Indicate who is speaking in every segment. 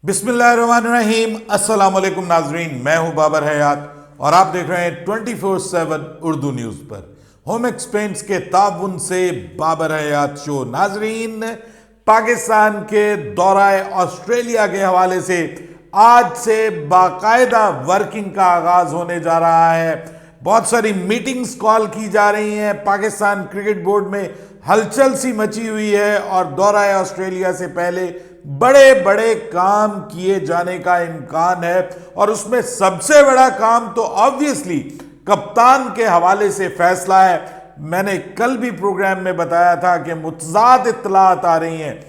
Speaker 1: बिस्मिल्लाहिर्रहमानिर्रहीम। अस्सलाम वालेकुम नाजरीन, मैं हूं बाबर हयात और आप देख रहे हैं 24/7 उर्दू न्यूज़ पर। होम एक्सपेंस के ताउन से बाबर हयात शो। नाजरीन, पाकिस्तान के दौराए ऑस्ट्रेलिया के हवाले से आज से बाकायदा वर्किंग का आगाज होने जा रहा है। बहुत सारी मीटिंग्स कॉल की जा रही हैं। पाकिस्तान क्रिकेट बोर्ड में हलचल सी मची हुई है और दौराए ऑस्ट्रेलिया से पहले बड़े बड़े काम किए जाने का इम्कान है और उसमें सबसे बड़ा काम तो ऑब्वियसली कप्तान के हवाले से फैसला है। मैंने कल भी प्रोग्राम में बताया था कि मुतज़ाद इत्तलात आ रही हैं।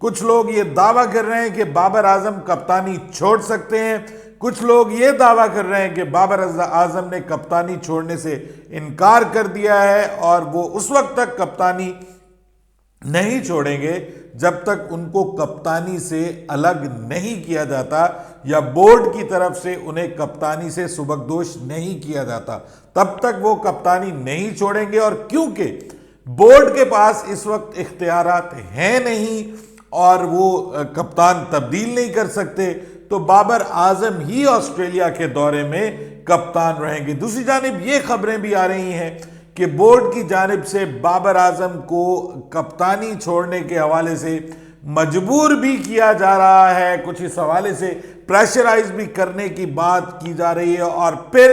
Speaker 1: कुछ लोग ये दावा कर रहे हैं कि बाबर आजम कप्तानी छोड़ सकते हैं, कुछ लोग ये दावा कर रहे हैं कि बाबर आजम ने कप्तानी छोड़ने से इनकार कर दिया है और वो उस वक्त तक कप्तानी नहीं छोड़ेंगे जब तक उनको कप्तानी से अलग नहीं किया जाता या बोर्ड की तरफ से उन्हें कप्तानी से सुबकदोश नहीं किया जाता, तब तक वो कप्तानी नहीं छोड़ेंगे। और क्योंकि बोर्ड के पास इस वक्त इख्तियारात हैं नहीं और वो कप्तान तब्दील नहीं कर सकते, तो बाबर आजम ही ऑस्ट्रेलिया के दौरे में कप्तान रहेंगे। दूसरी जानिब ये खबरें भी आ रही हैं कि बोर्ड की जानिब से बाबर आजम को कप्तानी छोड़ने के हवाले से मजबूर भी किया जा रहा है, कुछ इस हवाले से प्रेशराइज भी करने की बात की जा रही है। और फिर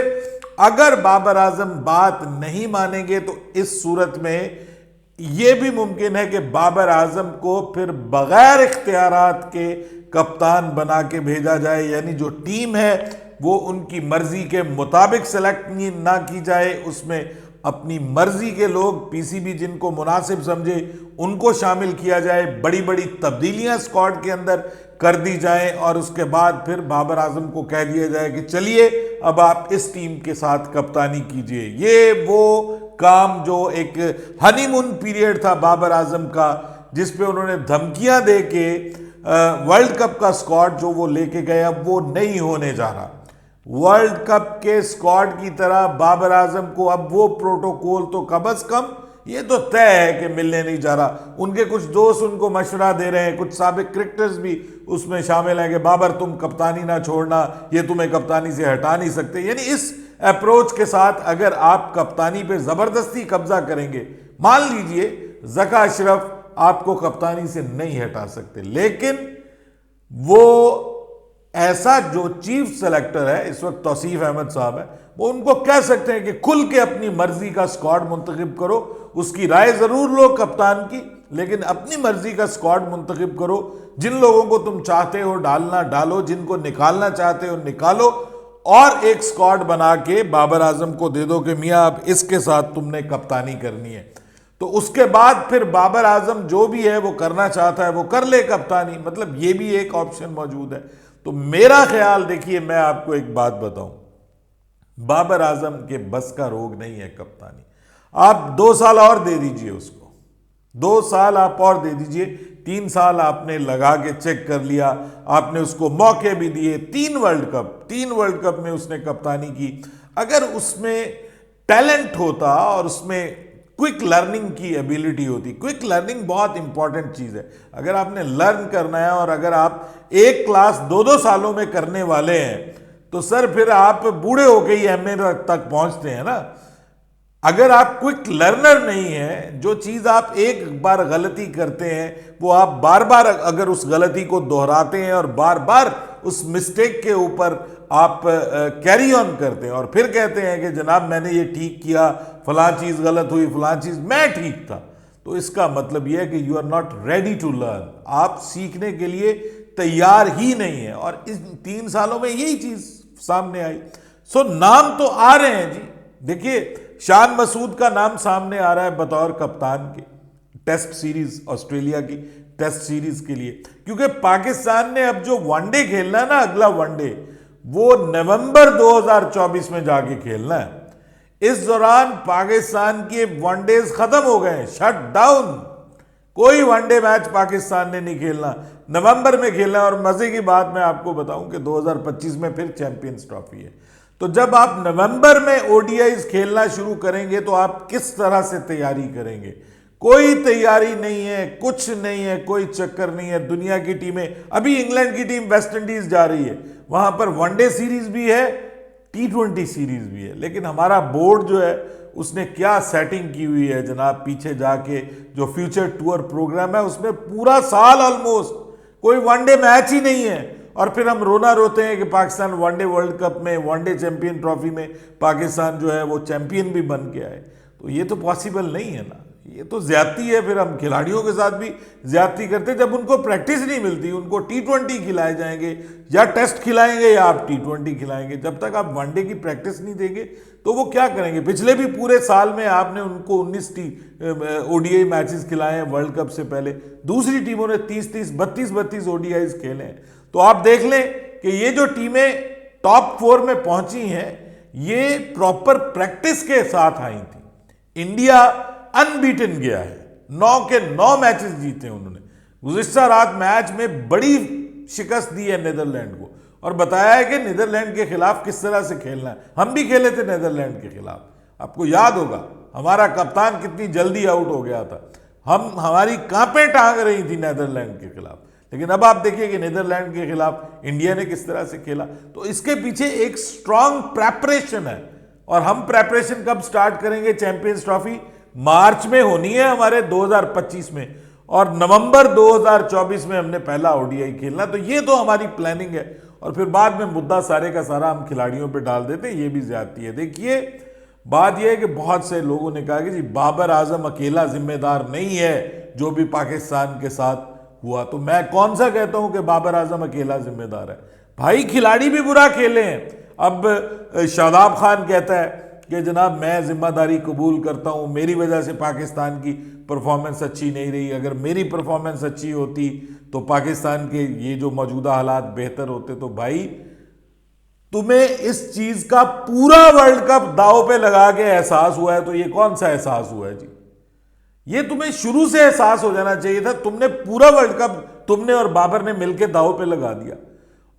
Speaker 1: अगर बाबर आजम बात नहीं मानेंगे तो इस सूरत में यह भी मुमकिन है कि बाबर आजम को फिर बगैर इख्तियारात के कप्तान बना के भेजा जाए, यानी जो टीम है वो उनकी मर्जी के मुताबिक सेलेक्ट ना की जाए, उसमें अपनी मर्जी के लोग पीसीबी जिनको मुनासिब समझे उनको शामिल किया जाए, बड़ी बड़ी तब्दीलियां स्क्वाड के अंदर कर दी जाएं और उसके बाद फिर बाबर आजम को कह दिया जाए कि चलिए अब आप इस टीम के साथ कप्तानी कीजिए। ये वो काम जो एक हनीमून पीरियड था बाबर आजम का, जिस पे उन्होंने धमकियां दे के वर्ल्ड कप का स्क्वाड जो वो लेके गए, अब वो नहीं होने जा रहा। वर्ल्ड कप के स्क्वाड की तरह बाबर आजम को अब वो प्रोटोकॉल तो कम अज कम ये तो तय है कि मिलने नहीं जा रहा। उनके कुछ दोस्त उनको मशवरा दे रहे हैं, कुछ साबिक क्रिकेटर्स भी उसमें शामिल हैं कि बाबर तुम कप्तानी ना छोड़ना, ये तुम्हें कप्तानी से हटा नहीं सकते। यानी इस अप्रोच के साथ अगर आप कप्तानी पे जबरदस्ती कब्जा करेंगे, मान लीजिए ज़का अशरफ आपको कप्तानी से नहीं हटा सकते, लेकिन वो ऐसा जो चीफ सेलेक्टर है इस वक्त तौसीफ अहमद साहब है, वो उनको कह सकते हैं कि खुल के अपनी मर्जी का स्क्वाड मुंतखब करो, उसकी राय जरूर लो कप्तान की, लेकिन अपनी मर्जी का स्क्वाड मुंतखब करो। जिन लोगों को तुम चाहते हो डालना डालो, जिनको निकालना चाहते हो निकालो, और एक स्क्वाड बना के बाबर आजम को दे दो कि मियाँ अब इसके साथ तुमने कप्तानी करनी है। तो उसके बाद फिर बाबर आजम जो भी है वो करना चाहता है वो कर ले कप्तानी, मतलब ये भी एक ऑप्शन मौजूद है। तो मेरा ख्याल, देखिए मैं आपको एक बात बताऊं, बाबर आजम के बस का रोग नहीं है कप्तानी। आप 2 साल और दे दीजिए उसको, 2 साल आप और दे दीजिए, 3 साल आपने लगा के चेक कर लिया, आपने उसको मौके भी दिए, 3 वर्ल्ड कप में उसने कप्तानी की। अगर उसमें टैलेंट होता और उसमें क्विक लर्निंग की एबिलिटी होती, क्विक लर्निंग बहुत इंपॉर्टेंट चीज़ है। अगर आपने लर्न करना है और अगर आप एक क्लास 2-2 सालों में करने वाले हैं तो सर फिर आप बूढ़े होके ही एमए तक पहुंचते हैं ना। अगर आप क्विक लर्नर नहीं है, जो चीज़ आप एक बार गलती करते हैं वो आप बार बार अगर उस गलती को दोहराते हैं और बार बार उस मिस्टेक के ऊपर आप कैरी ऑन करते हैं और फिर कहते हैं कि जनाब मैंने ये ठीक किया, फलां चीज़ गलत हुई, फलां चीज़ मैं ठीक था, तो इसका मतलब यह है कि you are not ready to learn, आप सीखने के लिए तैयार ही नहीं है। और इस 3 सालों में यही चीज़ सामने आई। सो नाम तो आ रहे हैं जी, देखिए शान मसूद का नाम सामने आ रहा है बतौर कप्तान के टेस्ट सीरीज, ऑस्ट्रेलिया की टेस्ट सीरीज के लिए, क्योंकि पाकिस्तान ने अब जो वनडे खेलना है ना, अगला वनडे वो नवंबर 2024 में जाके खेलना है। इस दौरान पाकिस्तान के वनडेज खत्म हो गए, शट डाउन, कोई वनडे मैच पाकिस्तान ने नहीं खेलना, नवंबर में खेलना है। और मजे की बात मैं आपको बताऊं कि 2025 में फिर चैंपियंस ट्रॉफी है, तो जब आप नवंबर में ओडीआईज खेलना शुरू करेंगे तो आप किस तरह से तैयारी करेंगे? कोई तैयारी नहीं है, कुछ नहीं है, कोई चक्कर नहीं है। दुनिया की टीमें, अभी इंग्लैंड की टीम वेस्ट इंडीज जा रही है, वहां पर वनडे सीरीज भी है, T20 सीरीज भी है, लेकिन हमारा बोर्ड जो है उसने क्या सेटिंग की हुई है जनाब, पीछे जाके जो फ्यूचर टूर प्रोग्राम है उसमें पूरा साल ऑलमोस्ट कोई वनडे मैच ही नहीं है, और फिर हम रोना रोते हैं कि पाकिस्तान वनडे वर्ल्ड कप में, वनडे चैंपियन ट्रॉफी में पाकिस्तान जो है वो चैंपियन भी बन के आए। तो ये तो पॉसिबल नहीं है ना, ये तो ज्यादती है। फिर हम खिलाड़ियों के साथ भी ज्यादती करते, जब उनको प्रैक्टिस नहीं मिलती, उनको T20 खिलाए जाएंगे या टेस्ट खिलाएंगे या आप T20 खिलाएंगे, जब तक आप वनडे की प्रैक्टिस नहीं देंगे तो वो क्या करेंगे। पिछले भी पूरे साल में आपने उनको 19 ODI मैचेस खिलाए हैं वर्ल्ड कप से पहले, दूसरी टीमों ने 30-30, 32-32 ODIs खेले हैं। तो आप देख लें कि ये जो टीमें टॉप 4 में पहुंची हैं ये प्रॉपर प्रैक्टिस के साथ आई थी। इंडिया अनबीटन गया है, 9 के 9 मैचेस जीते उन्होंने। गुज़िश्ता रात मैच में बड़ी शिकस्त दी है नीदरलैंड को, और बताया है कि नीदरलैंड के खिलाफ किस तरह से खेलना है। हम भी खेले थे नीदरलैंड के खिलाफ, आपको याद होगा हमारा कप्तान कितनी जल्दी आउट हो गया था, हमारी कांपें टांग रही थी नीदरलैंड के खिलाफ। लेकिन अब आप देखिए कि नीदरलैंड के खिलाफ इंडिया ने किस तरह से खेला। तो इसके पीछे एक स्ट्रांग प्रेपरेशन है, और हम प्रेपरेशन कब स्टार्ट करेंगे। चैंपियंस ट्रॉफी मार्च में होनी है हमारे 2025 में, और नवंबर 2024 में हमने पहला ODI खेलना। तो ये तो हमारी प्लानिंग है, और फिर बाद में मुद्दा सारे का सारा हम खिलाड़ियों पे डाल देते हैं, ये भी ज्यादती है। देखिए बात यह है कि बहुत से लोगों ने कहा कि जी बाबर आजम अकेला जिम्मेदार नहीं है जो भी पाकिस्तान के साथ हुआ। तो मैं कौन सा कहता हूं कि बाबर आजम अकेला जिम्मेदार है। भाई खिलाड़ी भी बुरा खेले हैं। अब शादाब खान कहता है कि जनाब मैं जिम्मेदारी कबूल करता हूं, मेरी वजह से पाकिस्तान की परफॉर्मेंस अच्छी नहीं रही, अगर मेरी परफॉर्मेंस अच्छी होती तो पाकिस्तान के ये जो मौजूदा हालात बेहतर होते। तो भाई तुम्हें इस चीज का पूरा वर्ल्ड कप दांव पे लगा के एहसास हुआ है, तो ये कौन सा एहसास हुआ है जी। ये तुम्हें शुरू से एहसास हो जाना चाहिए था। तुमने पूरा वर्ल्ड कप तुमने और बाबर ने मिलकर दांव पे लगा दिया,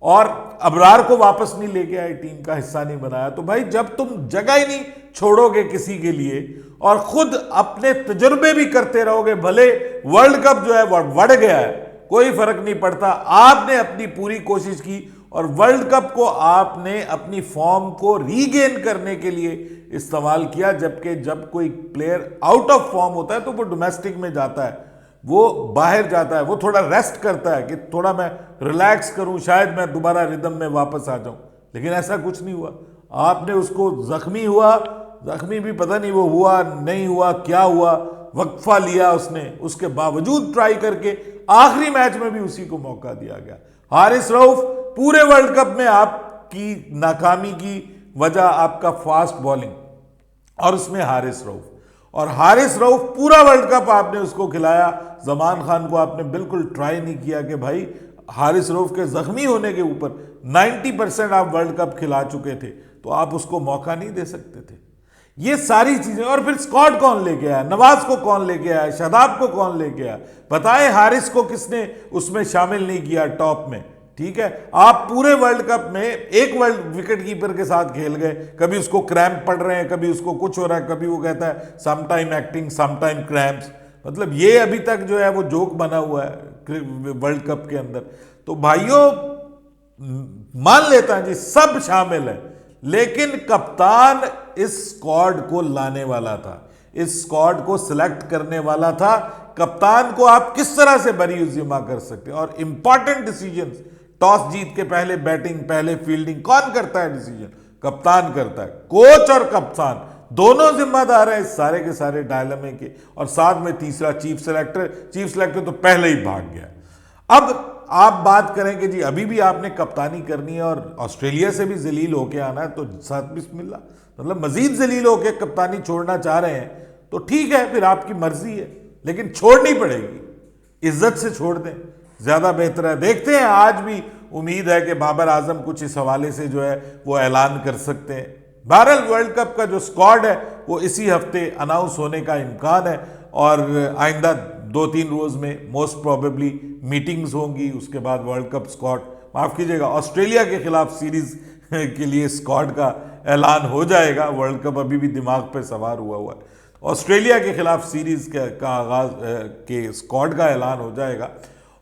Speaker 1: और अबरार को वापस नहीं लेके आए, टीम का हिस्सा नहीं बनाया। तो भाई जब तुम जगह ही नहीं छोड़ोगे किसी के लिए और खुद अपने तजुर्बे भी करते रहोगे, भले वर्ल्ड कप जो है वो बढ़ गया है, कोई फर्क नहीं पड़ता। आपने अपनी पूरी कोशिश की और वर्ल्ड कप को आपने अपनी फॉर्म को रीगेन करने के लिए इस्तेमाल किया। जबकि जब कोई प्लेयर आउट ऑफ फॉर्म होता है तो वो डोमेस्टिक में जाता है, वो बाहर जाता है, वो थोड़ा रेस्ट करता है कि थोड़ा मैं रिलैक्स करूं, शायद मैं दोबारा रिदम में वापस आ जाऊं। लेकिन ऐसा कुछ नहीं हुआ। आपने उसको जख्मी हुआ, जख्मी भी पता नहीं वो हुआ नहीं हुआ क्या हुआ, वक्फा लिया उसने, उसके बावजूद ट्राई करके आखिरी मैच में भी उसी को मौका दिया गया। हारिस रऊफ पूरे वर्ल्ड कप में आपकी नाकामी की वजह आपका फास्ट बॉलिंग, और उसमें हारिस रऊफ, और हारिस रऊफ पूरा वर्ल्ड कप आपने उसको खिलाया। जमान खान को आपने बिल्कुल ट्राई नहीं किया कि भाई हारिस रऊफ के जख्मी होने के ऊपर 90% आप वर्ल्ड कप खिला चुके थे, तो आप उसको मौका नहीं दे सकते थे। ये सारी चीजें, और फिर स्क्वाड कौन लेके आया, नवाज को कौन लेके आया, शादाब को कौन लेके आया, बताएं हारिस को किसने उसमें शामिल नहीं किया टॉप में। ठीक है, आप पूरे वर्ल्ड कप में एक वर्ल्ड विकेट कीपर के साथ खेल गए, कभी उसको क्रैम्प पड़ रहे हैं, कभी उसको कुछ हो रहा है, कभी वो कहता है समटाइम एक्टिंग समटाइम क्रैम्प्स। मतलब ये अभी तक जो है वो जोक बना हुआ है वर्ल्ड कप के अंदर। तो भाइयों मान लेता है जी सब शामिल है, लेकिन कप्तान इस स्क्वाड को लाने वाला था, इस स्क्वाड को सिलेक्ट करने वाला था। कप्तान को आप किस तरह से बरीउज़्ज़मा कर सकते हैं। और इंपॉर्टेंट डिसीजंस, टॉस जीत के पहले बैटिंग पहले फील्डिंग कौन करता है डिसीजन, कप्तान करता है। कोच और कप्तान दोनों जिम्मेदार हैं इस सारे के सारे डायलेमे के, और साथ में तीसरा चीफ सेलेक्टर तो पहले ही भाग गया। अब आप बात करें कि जी अभी भी आपने कप्तानी करनी है और ऑस्ट्रेलिया से भी जलील होके आना है, तो साथ बिस्मिल्लाह, मतलब मजीद जलील होके कप्तानी छोड़ना चाह रहे हैं तो ठीक है, फिर आपकी मर्जी है, लेकिन छोड़नी पड़ेगी, इज्जत से छोड़ दें, ज्यादा बेहतर है। देखते हैं, आज भी उम्मीद है कि बाबर आजम कुछ इस हवाले से जो है वो ऐलान कर सकते हैं। बहरहाल वर्ल्ड कप का जो स्क्वाड है वो इसी हफ्ते अनाउंस होने का इम्कान है, और आइंदा 2-3 रोज में मोस्ट प्रोबेबली मीटिंग्स होंगी। उसके बाद वर्ल्ड कप स्क्वाड, माफ कीजिएगा, ऑस्ट्रेलिया के खिलाफ सीरीज के लिए स्क्वाड का ऐलान हो जाएगा। वर्ल्ड कप अभी भी दिमाग पे सवार हुआ है। ऑस्ट्रेलिया के खिलाफ सीरीज का आगाज के स्क्वाड का ऐलान हो जाएगा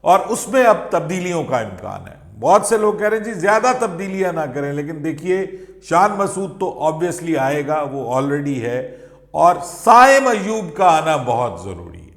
Speaker 1: और उसमें अब तब्दीलियों का इम्कान है। बहुत से लोग कह रहे हैं जी ज़्यादा तब्दीलियां ना करें, लेकिन देखिए शान मसूद तो ऑब्वियसली आएगा, वो ऑलरेडी है, और साइम अयूब का आना बहुत ज़रूरी है।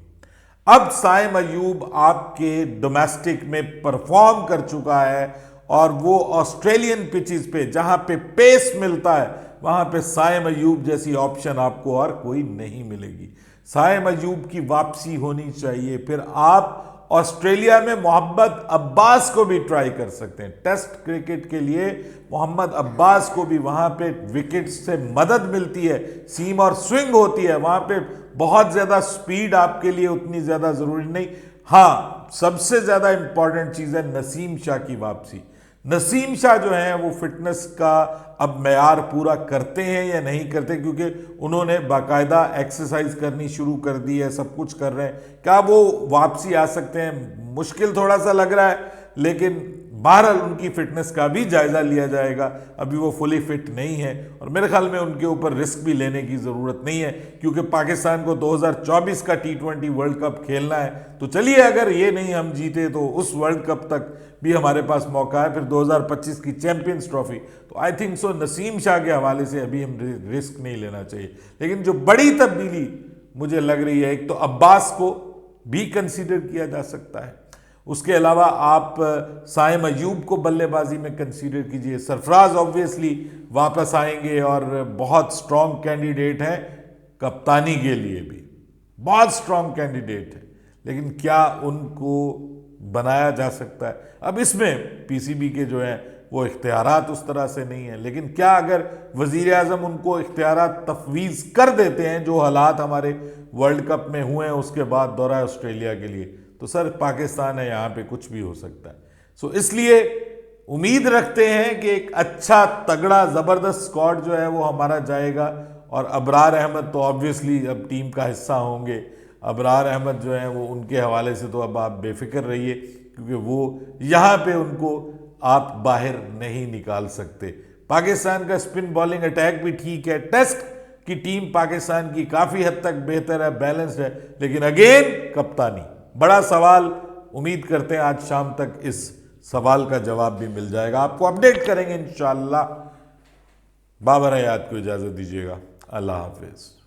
Speaker 1: अब साइम अयूब आपके डोमेस्टिक में परफॉर्म कर चुका है और वो ऑस्ट्रेलियन पिचेस पे जहां पे पेस मिलता है वहां पे साइम अयूब जैसी ऑप्शन आपको और कोई नहीं मिलेगी। साइम अयूब की वापसी होनी चाहिए। फिर आप ऑस्ट्रेलिया में मोहम्मद अब्बास को भी ट्राई कर सकते हैं। टेस्ट क्रिकेट के लिए मोहम्मद अब्बास को भी वहां पे विकेट से मदद मिलती है, सीम और स्विंग होती है, वहां पे बहुत ज्यादा स्पीड आपके लिए उतनी ज्यादा जरूरी नहीं। हाँ, सबसे ज्यादा इंपॉर्टेंट चीज है नसीम शाह की वापसी। नसीम शाह जो है वो फिटनेस का अब मैयार पूरा करते हैं या नहीं करते, क्योंकि उन्होंने बाकायदा एक्सरसाइज करनी शुरू कर दी है, सब कुछ कर रहे हैं। क्या वो वापसी आ सकते हैं? मुश्किल थोड़ा सा लग रहा है, लेकिन बहरहाल उनकी फिटनेस का भी जायजा लिया जाएगा। अभी वो फुली फिट नहीं है और मेरे ख्याल में उनके ऊपर रिस्क भी लेने की ज़रूरत नहीं है, क्योंकि पाकिस्तान को 2024 का T20 वर्ल्ड कप खेलना है। तो चलिए, अगर ये नहीं हम जीते तो उस वर्ल्ड कप तक भी हमारे पास मौका है, फिर 2025 की चैंपियंस ट्रॉफी। तो I think so Naseem Shah के हवाले से अभी हम रिस्क नहीं लेना चाहिए। लेकिन जो बड़ी तब्दीली मुझे लग रही है, एक तो अब्बास को भी कंसीडर किया जा सकता है, उसके अलावा आप साइम अयूब को बल्लेबाजी में कंसीडर कीजिए। सरफराज ऑब्वियसली वापस आएंगे और बहुत स्ट्रॉन्ग कैंडिडेट हैं, कप्तानी के लिए भी बहुत स्ट्रॉन्ग कैंडिडेट है, लेकिन क्या उनको बनाया जा सकता है? अब इसमें पीसीबी के जो हैं वो इख्तियारात उस तरह से नहीं है, लेकिन क्या अगर वज़ीर आज़म उनको इख्तियारात तफवीज़ कर देते हैं, जो हालात हमारे वर्ल्ड कप में हुए हैं उसके बाद दौरा ऑस्ट्रेलिया के लिए, तो सर पाकिस्तान है, यहाँ पे कुछ भी हो सकता है। सो इसलिए उम्मीद रखते हैं कि एक अच्छा तगड़ा ज़बरदस्त स्क्वाड जो है वो हमारा जाएगा। और अबरार अहमद तो ऑब्वियसली अब टीम का हिस्सा होंगे। अबरार अहमद जो है वो उनके हवाले से तो अब आप बेफिक्र रहिए, क्योंकि वो यहाँ पे उनको आप बाहर नहीं निकाल सकते। पाकिस्तान का स्पिन बॉलिंग अटैक भी ठीक है, टेस्ट की टीम पाकिस्तान की काफ़ी हद तक बेहतर है, बैलेंस्ड है, लेकिन अगेन कप्तानी बड़ा सवाल। उम्मीद करते हैं आज शाम तक इस सवाल का जवाब भी मिल जाएगा। आपको अपडेट करेंगे इंशाअल्लाह। बाबर हयात को इजाज़त दीजिएगा। अल्लाह हाफिज़।